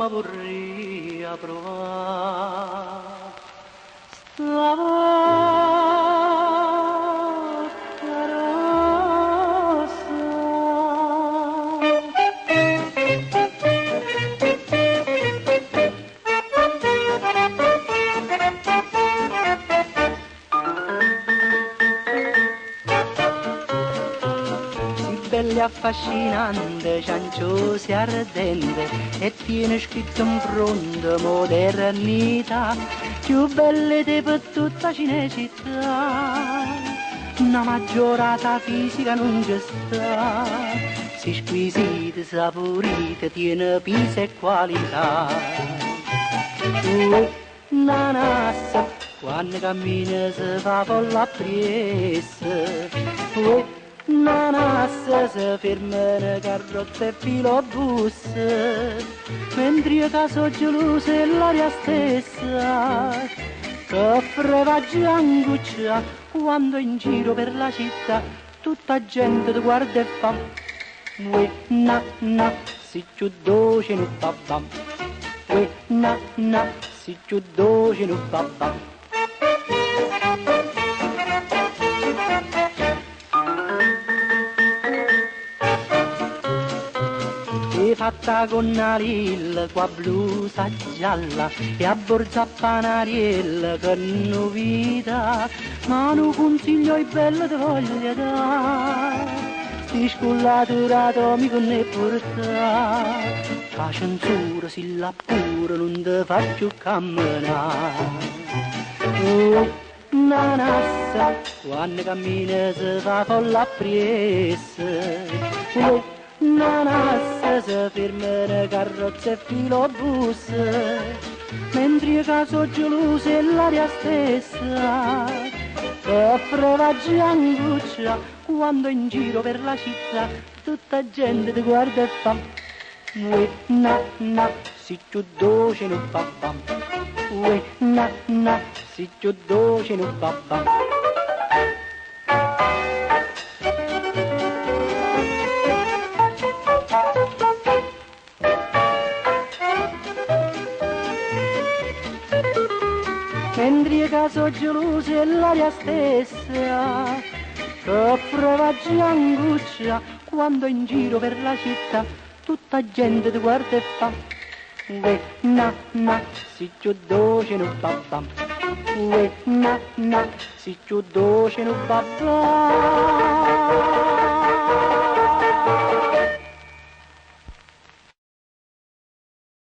ma vorrei provare. Stavolta rossa. Bella e affascinante, cianciosa e ardente, e tiene scritto in fronte modernità, più belle di per tutta Cinecittà. Una maggiorata fisica non c'è sta, si squisita, saporita, tiene peso e qualità. Nanassa, quando cammina si fa folla appresso. Nanassa si ferma una carrozza e filobus, mentre io caso geloso è l'aria stessa, che frevaggia anguccia quando in giro per la città tutta gente ti guarda e fa ue na na, si più doce non babam, ue na na, si più doce non babam. E fatta con una lilla, qua blusa gialla, e a borza panariella che novità, ma non consiglio ai belli di voglia da, sti scullatura atomico ne porta, la censura si la pure non te fa più camminare. Oh, nanassa, quando cammina si fa folla appresso. Oh, nanassa si ferma una carrozza e filobus, mentre io caso geloso è l'aria stessa, che frevaggia anguccia quando in giro per la città tutta gente ti guarda e fa ue na na, si più doce non babam, ue na na, si più doce non babam. Mentre io caso geloso è l'aria stessa, che frevaggia anguccia quando in giro per la città tutta gente ti guarda e fa ue na na, si più doce non babam, ue na na, si più doce non babam.